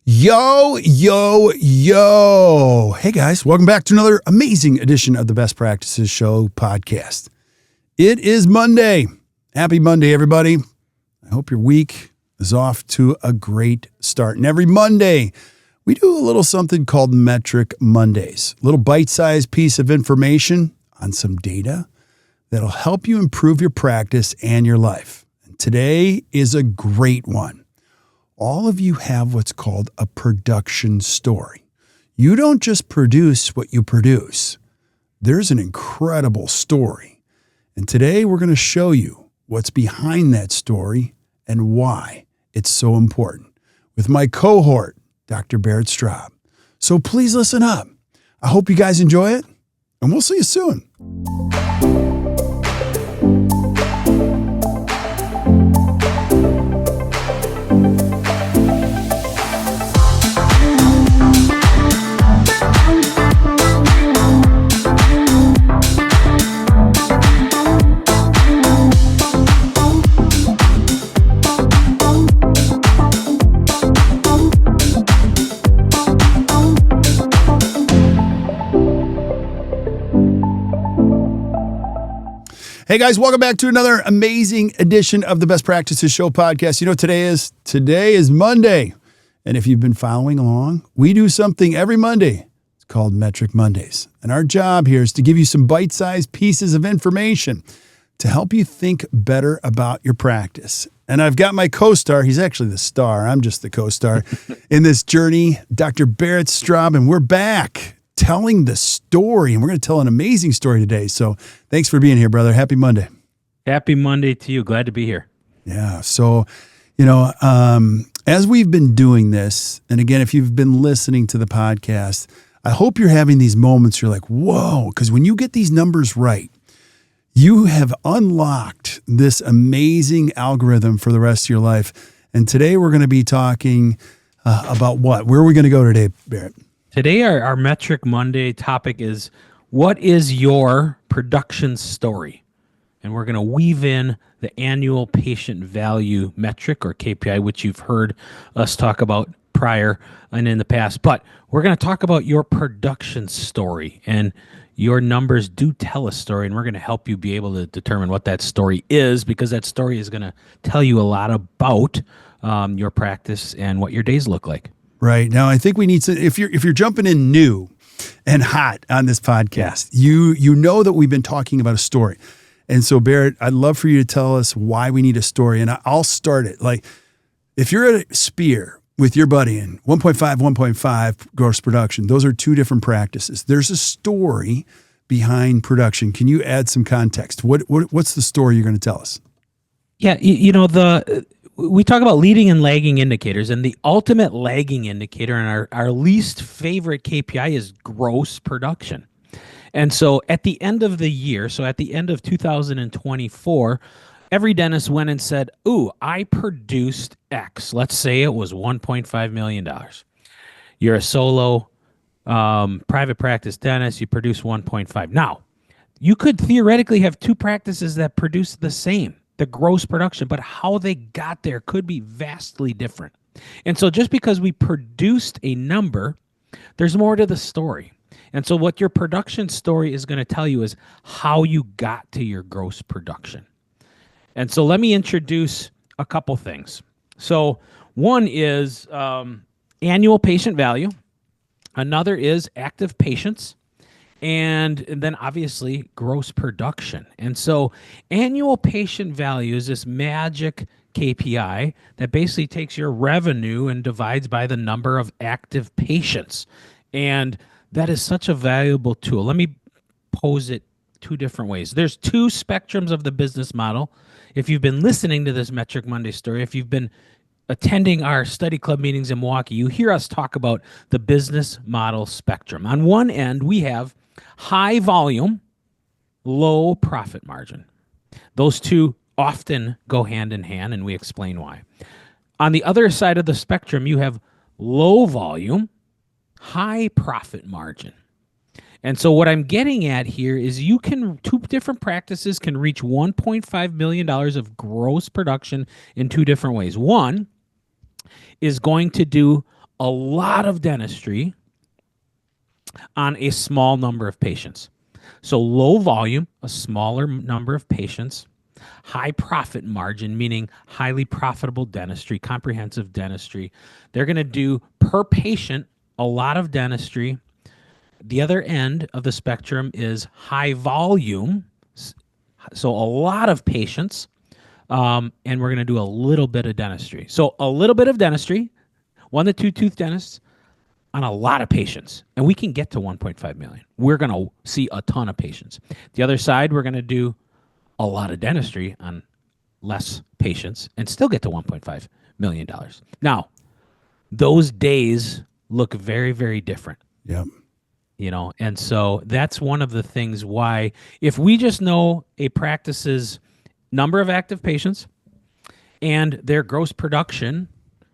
Yo, yo, yo. Hey guys, welcome back to another amazing edition of the Best Practices Show podcast. It is Monday. Happy Monday, everybody. I hope your week is off to a great start. And every Monday, we do a little something called Metric Mondays, a little bite-sized piece of information on some data that'll help you improve your practice and your life. And today is a great one. All of you have what's called a production story. You don't just produce what you produce. There's an incredible story. And today we're going to show you what's behind that story and why it's so important with my cohort, Dr. Barrett Straub. So please listen up. I hope you guys enjoy it, and we'll see you soon. Hey guys, welcome back to another amazing edition of the Best Practices Show podcast. You know, today is Monday. And if you've been following along, we do something every Monday. It's called Metric Mondays. And our job here is to give you some bite-sized pieces of information to help you think better about your practice. And I've got my co-star. He's actually the star. I'm just the co-star in this journey, Dr. Barrett Straub, and we're back telling the story, and we're going to tell an amazing story today. So thanks for being here, brother. Happy Monday. Happy Monday to you. Glad to be here. Yeah. So, as we've been doing this, and again, if you've been listening to the podcast, I hope you're having these moments. You're like, whoa, because when you get these numbers right, you have unlocked this amazing algorithm for the rest of your life. And today we're going to be talking about what? Where are we going to go today, Barrett? Today, our Metric Monday topic is, what is your production story? And we're going to weave in the annual patient value metric, or KPI, which you've heard us talk about prior and in the past. But we're going to talk about your production story. And your numbers do tell a story, and we're going to help you be able to determine what that story is, because that story is going to tell you a lot about your practice and what your days look like. Right. Now, I think we need to, if you're jumping in new and hot on this podcast, you know that we've been talking about a story. And so, Barrett, I'd love for you to tell us why we need a story. And I'll start it. Like, if you're at a Spear with your buddy in 1.5 gross production, those are two different practices. There's a story behind production. Can you add some context? What's the story you're going to tell us? Yeah, we talk about leading and lagging indicators, and the ultimate lagging indicator and our least favorite KPI is gross production. And so at the end of the year, so at the end of 2024, every dentist went and said, ooh, I produced X. Let's say it was $1.5 million. You're a solo private practice dentist, you produce 1.5. Now, you could theoretically have two practices that produce the same, the gross production, but how they got there could be vastly different. And so just because we produced a number, there's more to the story. And so what your production story is going to tell you is how you got to your gross production. And so let me introduce a couple things. So one is annual patient value. Another is active patients. And then obviously gross production. And so annual patient value is this magic KPI that basically takes your revenue and divides by the number of active patients. And that is such a valuable tool. Let me pose it two different ways. There's two spectrums of the business model. If you've been listening to this Metric Monday story, if you've been attending our study club meetings in Milwaukee, you hear us talk about the business model spectrum. On one end, we have high volume, low profit margin. Those two often go hand in hand, and we explain why. On the other side of the spectrum, you have low volume, high profit margin. And so what I'm getting at here is two different practices can reach $1.5 million of gross production in two different ways. One is going to do a lot of dentistry on a small number of patients. So low volume, a smaller number of patients, high profit margin, meaning highly profitable dentistry, comprehensive dentistry. They're going to do per patient a lot of dentistry. The other end of the spectrum is high volume, so a lot of patients, and we're going to do a little bit of dentistry. So a little bit of dentistry, 1 to 2 tooth dentists on a lot of patients, and we can get to 1.5 million. We're going to see a ton of patients. The other side, we're going to do a lot of dentistry on less patients and still get to $1.5 million. Now, those days look very, very different. Yep. And so that's one of the things why, if we just know a practice's number of active patients and their gross production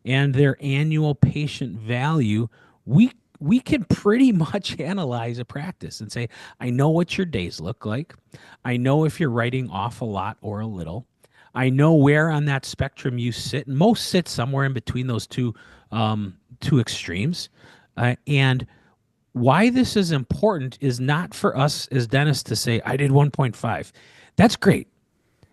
and their annual patient value, we can pretty much analyze a practice and say, I know what your days look like. I know if you're writing off a lot or a little. I know where on that spectrum you sit. And most sit somewhere in between those two extremes. And why this is important is not for us as dentists to say, I did 1.5. That's great.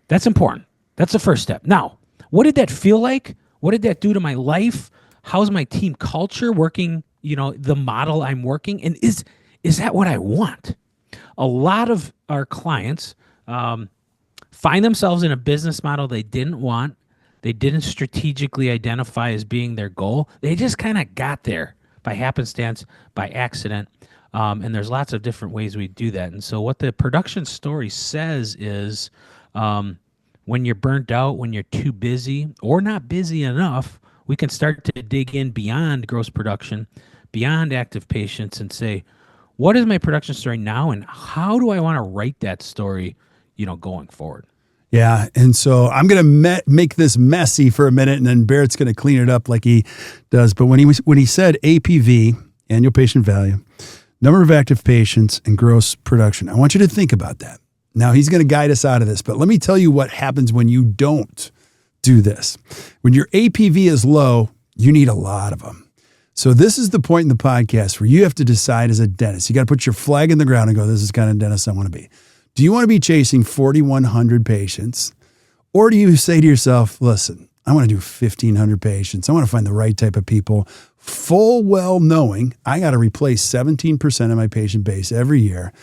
That's important. That's the first step. Now, what did that feel like? What did that do to my life? How's my team culture working? The model I'm working, and is that what I want? A lot of our clients find themselves in a business model they didn't want. They didn't strategically identify as being their goal. They just kind of got there by happenstance, by accident. And there's lots of different ways we do that. And so what the production story says is when you're burnt out, when you're too busy or not busy enough, we can start to dig in beyond gross production, beyond active patients, and say, what is my production story now, and how do I want to write that story, going forward? Yeah, and so I'm going to make this messy for a minute, and then Barrett's going to clean it up like he does. But when he said APV, annual patient value, number of active patients, and gross production, I want you to think about that. Now, he's going to guide us out of this, but let me tell you what happens when you don't do this. When your APV is low, you need a lot of them. So this is the point in the podcast where you have to decide as a dentist. You got to put your flag in the ground and go, this is the kind of dentist I want to be. Do you want to be chasing 4,100 patients? Or do you say to yourself, listen, I want to do 1,500 patients. I want to find the right type of people, full well knowing I got to replace 17% of my patient base every year.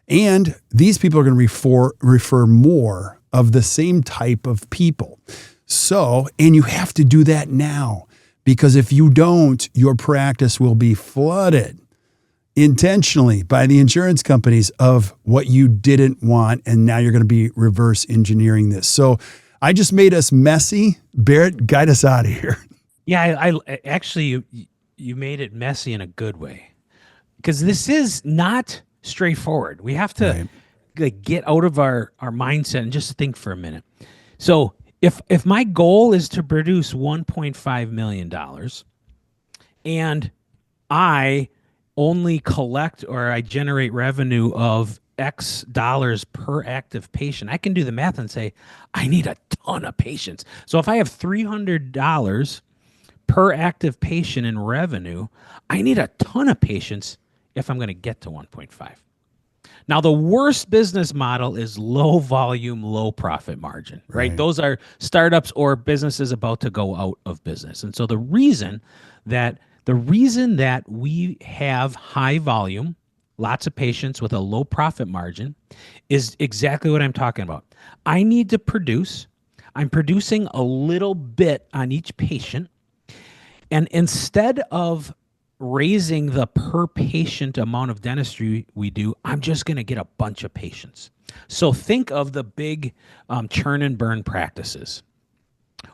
And these people are going to refer more of the same type of people. So, and you have to do that now, because if you don't, your practice will be flooded intentionally by the insurance companies of what you didn't want. And now you're going to be reverse engineering this. So I just made us messy. Barrett, guide us out of here. Yeah, I actually, you made it messy in a good way, because this is not straightforward. We have to get out of our mindset and just think for a minute. So if my goal is to produce $1.5 million and I only collect or I generate revenue of X dollars per active patient, I can do the math and say, I need a ton of patients. So if I have $300 per active patient in revenue, I need a ton of patients if I'm going to get to 1.5. Now, the worst business model is low volume, low profit margin, right? Those are startups or businesses about to go out of business. And so the reason that we have high volume, lots of patients with a low profit margin is exactly what I'm talking about. I need to produce. I'm producing a little bit on each patient. And instead of raising the per patient amount of dentistry we do, I'm just going to get a bunch of patients. So think of the big churn and burn practices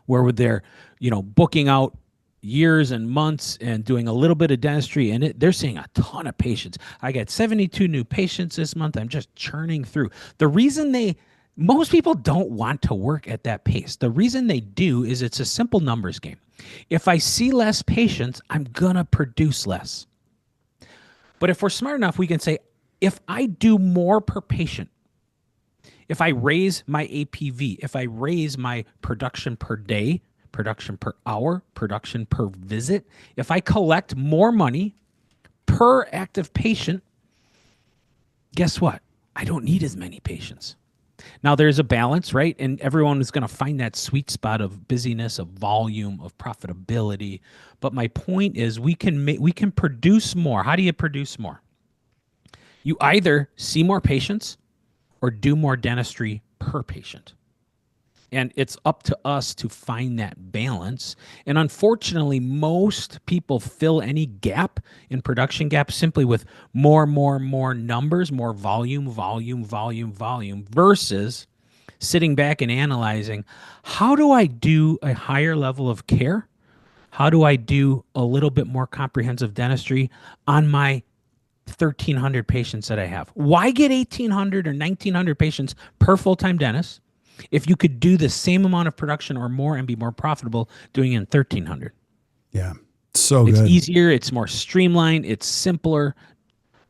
where they're, booking out years and months and doing a little bit of dentistry, and they're seeing a ton of patients. I got 72 new patients this month. I'm just churning through. The reason most people don't want to work at that pace. The reason they do is it's a simple numbers game. If I see less patients, I'm going to produce less. But if we're smart enough, we can say, if I do more per patient, if I raise my APV, if I raise my production per day production per hour, production per visit. If I collect more money per active patient, guess what? I don't need as many patients. Now there's a balance, right? And everyone is going to find that sweet spot of busyness, of volume, of profitability. But my point is we can produce more. How do you produce more? You either see more patients or do more dentistry per patient. And it's up to us to find that balance. And unfortunately, most people fill any gap in production gap simply with more numbers, more volume versus sitting back and analyzing, how do I do a higher level of care? How do I do a little bit more comprehensive dentistry on my 1,300 patients that I have? Why get 1,800 or 1,900 patients per full-time dentist if you could do the same amount of production or more and be more profitable doing it in 1,300? Yeah, so it's good. It's easier. It's more streamlined. It's simpler.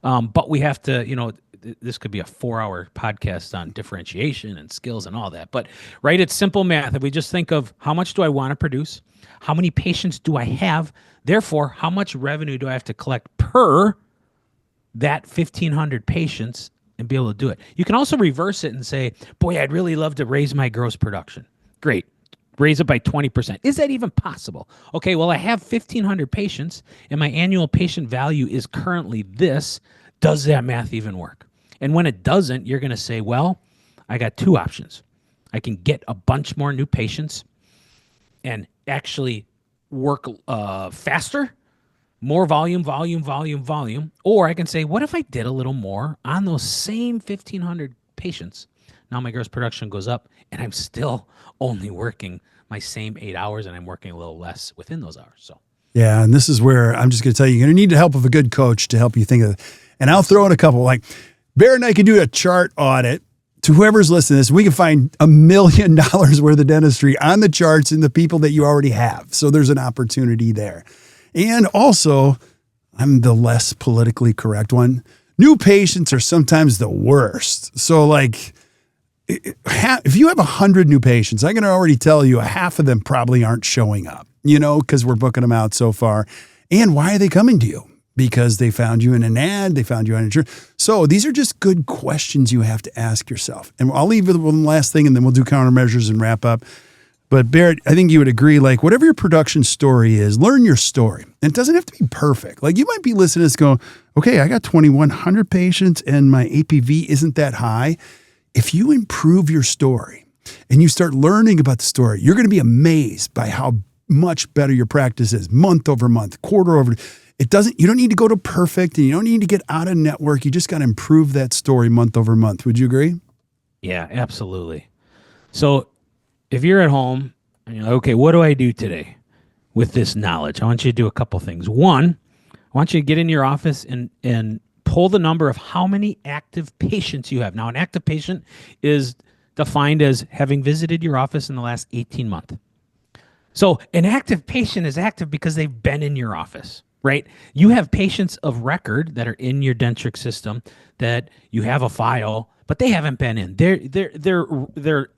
But we have to, this could be a 4-hour podcast on differentiation and skills and all that. But, right, it's simple math. If we just think of how much do I want to produce? How many patients do I have? Therefore, how much revenue do I have to collect per that 1,500 patients and be able to do it? You can also reverse it and say, boy, I'd really love to raise my gross production. Great. Raise it by 20%. Is that even possible? Okay, well, I have 1,500 patients and my annual patient value is currently this. Does that math even work? And when it doesn't, you're going to say, well, I got two options. I can get a bunch more new patients and actually work faster, more volume, or I can say, what if I did a little more on those same 1,500 patients? Now my gross production goes up and I'm still only working my same 8 hours and I'm working a little less within those hours. So yeah, and this is where I'm just going to tell you, you're going to need the help of a good coach to help you think of it. And I'll throw in a couple, like Barrett and I can do a chart audit to whoever's listening to this. We can find $1 million worth of dentistry on the charts and the people that you already have. So there's an opportunity there. And also, I'm the less politically correct one. New patients are sometimes the worst. So like, if you have 100 new patients, I can already tell you a half of them probably aren't showing up, because we're booking them out so far. And why are they coming to you? Because they found you in an ad, they found you on insurance. So these are just good questions you have to ask yourself. And I'll leave with one last thing and then we'll do countermeasures and wrap up. But Barrett, I think you would agree, like whatever your production story is, learn your story. And it doesn't have to be perfect. Like you might be listening to this going, okay, I got 2,100 patients and my APV isn't that high. If you improve your story and you start learning about the story, you're going to be amazed by how much better your practice is month over month, quarter over. You don't need to go to perfect and you don't need to get out of network. You just got to improve that story month over month. Would you agree? Yeah, absolutely. So if you're at home and you're like, okay, what do I do today with this knowledge? I want you to do a couple things. One, I want you to get in your office and pull the number of how many active patients you have. Now, an active patient is defined as having visited your office in the last 18 months. So an active patient is active because they've been in your office, right? You have patients of record that are in your dentric system that you have a file, but they haven't been in. They're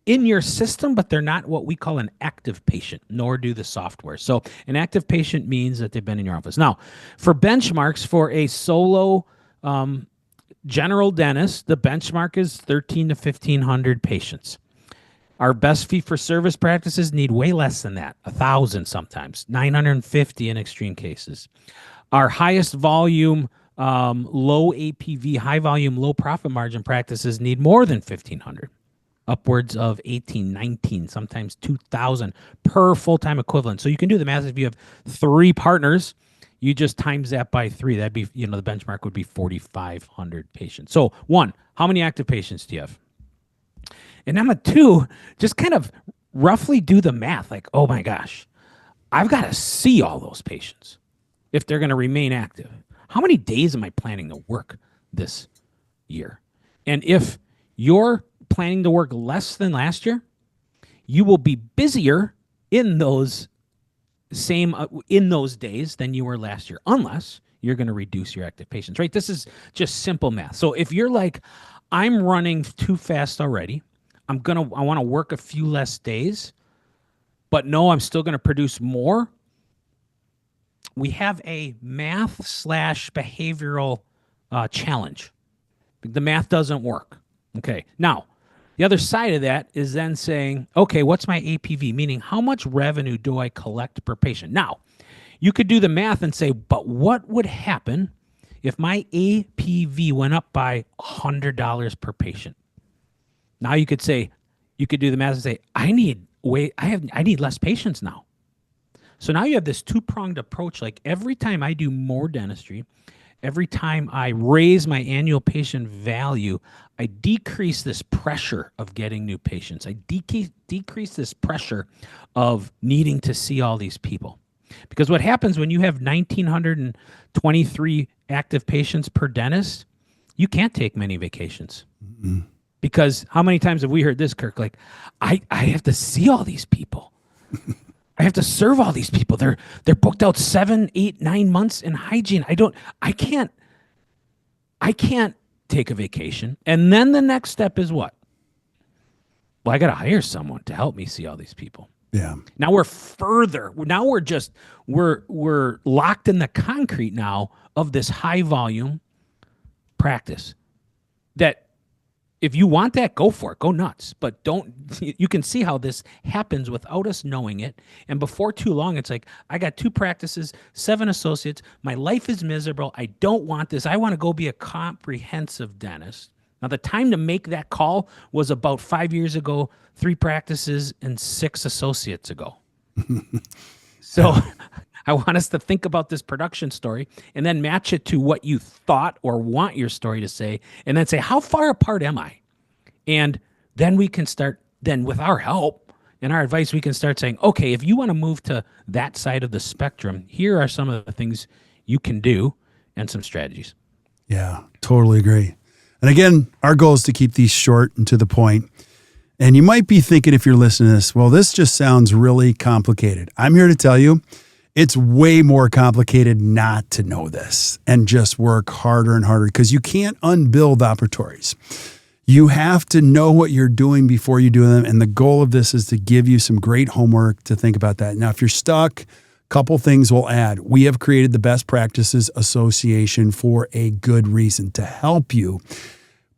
in your system, but they're not what we call an active patient, nor do the software. So an active patient means that they've been in your office. Now, for benchmarks for a solo general dentist, the benchmark is 1,300 to 1,500 patients. Our best fee-for-service practices need way less than that, 1,000 sometimes, 950 in extreme cases. Our highest volume, low APV, high volume, low profit margin practices need more than 1,500. Upwards of 18, 19, sometimes 2,000 per full-time equivalent. So you can do the math. If you have 3 partners, you just times that by 3. That'd be, the benchmark would be 4,500 patients. So 1, how many active patients do you have? And number 2, just kind of roughly do the math. Like, oh my gosh, I've got to see all those patients if they're going to remain active. How many days am I planning to work this year? And if you're planning to work less than last year, you will be busier in those days than you were last year, unless you're going to reduce your active patients, right? This is just simple math. So if you're like, I'm running too fast already, I want to work a few less days, but no, I'm still going to produce more. We have a math/behavioral challenge. The math doesn't work. Okay. Now, the other side of that is then saying, okay, what's my APV? Meaning, how much revenue do I collect per patient? Now, you could do the math and say, but what would happen if my APV went up by $100 per patient? Now you could say, you could do the math and say, I need less patients now. So now you have this two-pronged approach. Like every time I do more dentistry, every time I raise my annual patient value, I decrease this pressure of getting new patients. I decrease this pressure of needing to see all these people. Because what happens when you have 1,923 active patients per dentist, you can't take many vacations. Mm-hmm. Because how many times have we heard this, Kirk? Like, I have to see all these people. I have to serve all these people. They're booked out 7, 8, 9 months in hygiene. I can't take a vacation. And then the next step is what? Well, I got to hire someone to help me see all these people. Yeah. Now we're further. Now we're locked in the concrete now of this high volume practice that if you want that, go for it. Go nuts. But you can see how this happens without us knowing it. And before too long, it's like, I got 2 practices, 7 associates. My life is miserable. I don't want this. I want to go be a comprehensive dentist. Now, the time to make that call was about 5 years ago, 3 practices and 6 associates ago. So I want us to think about this production story and then match it to what you thought or want your story to say, and then say, how far apart am I? And then we can start, then with our help and our advice, we can start saying, okay, if you want to move to that side of the spectrum, here are some of the things you can do and some strategies. Yeah, totally agree. And again, our goal is to keep these short and to the point. And you might be thinking, if you're listening to this, well, this just sounds really complicated. I'm here to tell you, it's way more complicated not to know this and just work harder and harder, because you can't unbuild operatories. You have to know what you're doing before you do them. And the goal of this is to give you some great homework to think about that. Now, if you're stuck, a couple things we'll add. We have created the Best Practices Association for a good reason, to help you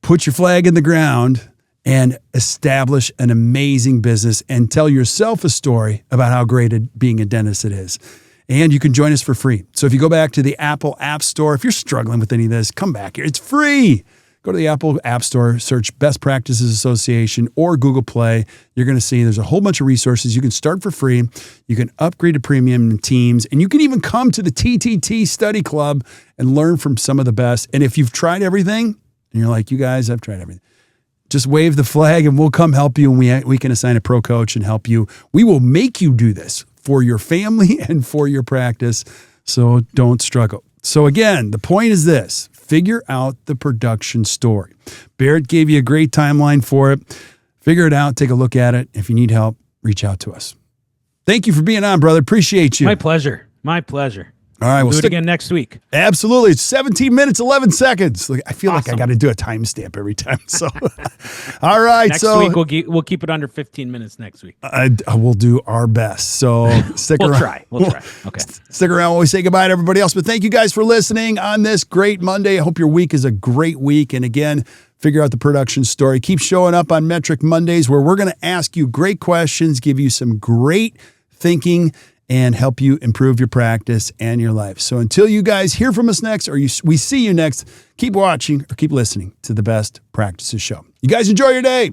put your flag in the ground and establish an amazing business and tell yourself a story about how great being a dentist it is. And you can join us for free. So if you go back to the Apple App Store, if you're struggling with any of this, come back here. It's free. Go to the Apple App Store, search Best Practices Association or Google Play. You're going to see there's a whole bunch of resources. You can start for free. You can upgrade to premium teams. And you can even come to the TTT Study Club and learn from some of the best. And if you've tried everything, and you're like, you guys, I've tried everything, just wave the flag and we'll come help you, and we can assign a pro coach and help you. We will make you do this for your family and for your practice, so don't struggle. So again, the point is this: figure out the production story. Barrett gave you a great timeline for it. Figure it out, take a look at it. If you need help, reach out to us. Thank you for being on, brother. Appreciate you. My pleasure. My pleasure. All right, we'll do it again next week. Absolutely. It's 17 minutes, 11 seconds. I feel like I got to do a timestamp every time. So, all right. Next week, we'll keep it under 15 minutes next week. We'll do our best. So stick around. We'll try. Okay. Stick around while we say goodbye to everybody else. But thank you guys for listening on this great Monday. I hope your week is a great week. And again, figure out the production story. Keep showing up on Metric Mondays, where we're going to ask you great questions, give you some great thinking, and help you improve your practice and your life. So until you guys hear from us next, or we see you next, keep watching or keep listening to the Best Practices Show. You guys enjoy your day.